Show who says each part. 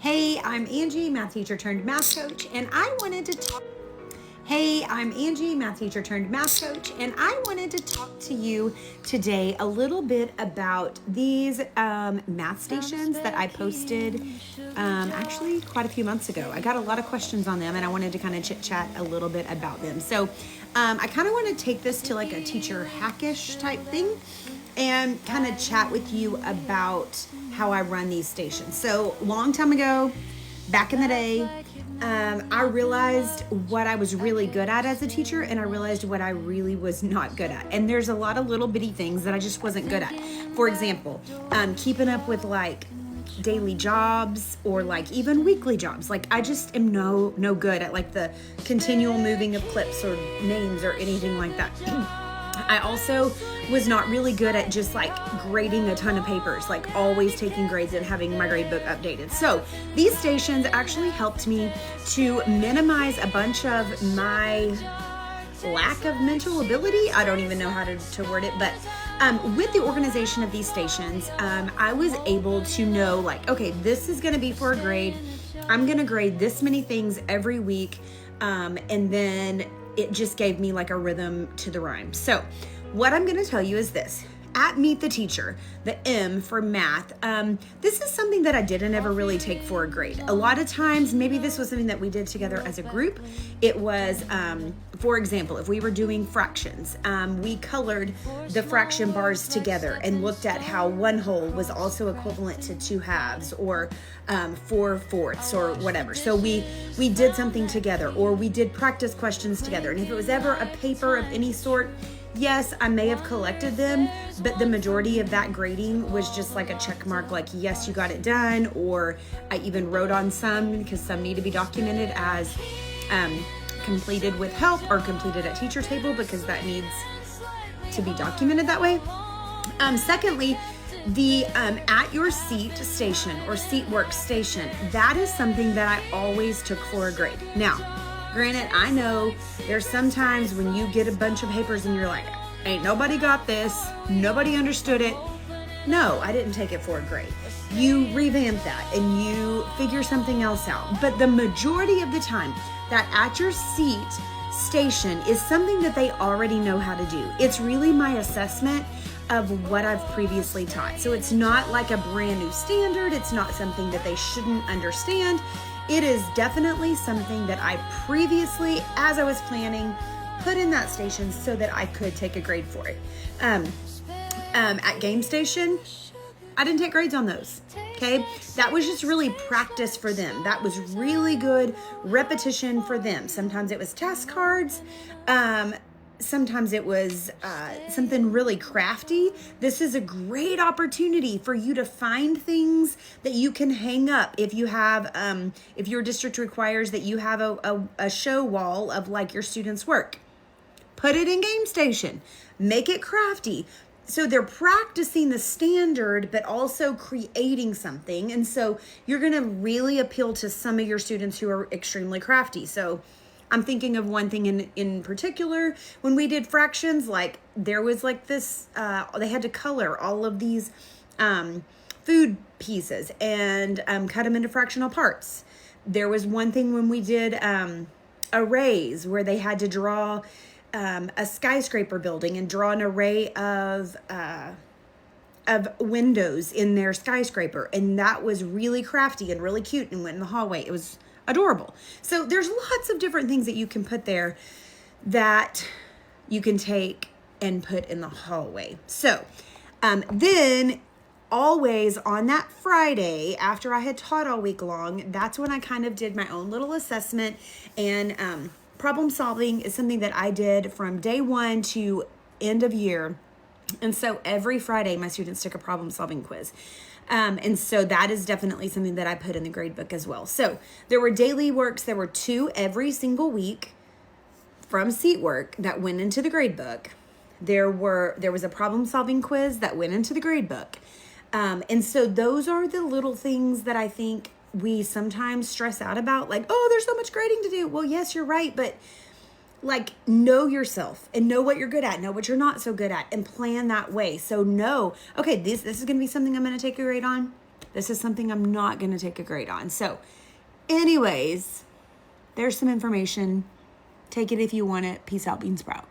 Speaker 1: Hey, I'm Angie, math teacher turned math coach, and I wanted to talk. Hey, I'm Angie, math teacher turned math coach, and I wanted to talk to you today a little bit about these math stations that I posted actually quite a few months ago. I got a lot of questions on them, and I wanted to kind of chit chat a little bit about them. So I kind of want to take this to like a teacher hackish type thing and kind of chat with you about how I run these stations. So long time ago, back in the day, I realized what I was really good at as a teacher, and I realized what I really was not good at. And there's a lot of little bitty things that I just wasn't good at. For example, keeping up with like daily jobs or like even weekly jobs. Like I just am no good at like the continual moving of clips or names or anything like that. I also was not really good at just like grading a ton of papers, like always taking grades and having my grade book updated. So these stations actually helped me to minimize a bunch of my lack of mental ability. I don't even know how to word it, but with the organization of these stations, I was able to know like, okay, this is going to be for a grade. I'm going to grade this many things every week. And then it just gave me like a rhythm to the rhyme. So what I'm going to tell you is this. At Meet the Teacher, the M for math, this is something that I didn't ever really take for a grade. A lot of times, maybe this was something that we did together as a group. It was, for example, if we were doing fractions, we colored the fraction bars together and looked at how one whole was also equivalent to 2/2 or 4/4 or whatever. So we did something together, or we did practice questions together. And if it was ever a paper of any sort, yes, I may have collected them, but the majority of that grading was just like a check mark, like, yes, you got it done, or I even wrote on some because some need to be documented as completed with help or completed at teacher table because that needs to be documented that way. Secondly, the at your seat station or seat work station, that is something that I always took for a grade. Now, granted, I know there's sometimes when you get a bunch of papers and you're like, ain't nobody got this, nobody understood it. No, I didn't take it for a grade. You revamp that and you figure something else out. But the majority of the time, that at your seat station is something that they already know how to do. It's really my assessment of what I've previously taught. So it's not like a brand new standard. It's not something that they shouldn't understand. It is definitely something that I previously, as I was planning, put in that station so that I could take a grade for it. At Game Station, I didn't take grades on those, okay? That was just really practice for them. That was really good repetition for them. Sometimes it was task cards. Sometimes it was something really crafty. This is a great opportunity for you to find things that you can hang up. If you have, if your district requires that you have a show wall of like your students' work, put it in Game Station, make it crafty. So they're practicing the standard, but also creating something. And so you're going to really appeal to some of your students who are extremely crafty. So I'm thinking of one thing in particular. When we did fractions, like there was like this, they had to color all of these food pieces and cut them into fractional parts. There was one thing when we did arrays where they had to draw a skyscraper building and draw an array of windows in their skyscraper. And that was really crafty and really cute and went in the hallway. It was adorable. So there's lots of different things that you can put there that you can take and put in the hallway. So then always on that Friday after I had taught all week long, that's when I kind of did my own little assessment. And problem solving is something that I did from day one to end of year. And so every Friday my students took a problem solving quiz. And so that is definitely something that I put in the grade book as well. So there were daily works. There were 2 every single week from seat work that went into the grade book. There was a problem solving quiz that went into the grade book. And so those are the little things that I think we sometimes stress out about, like, oh, there's so much grading to do. Well, yes, you're right. But like, know yourself and know what you're good at, know what you're not so good at, and plan that way. So know, okay, this is going to be something I'm going to take a grade on. This is something I'm not going to take a grade on. So anyways, there's some information. Take it if you want it. Peace out, Bean Sprout.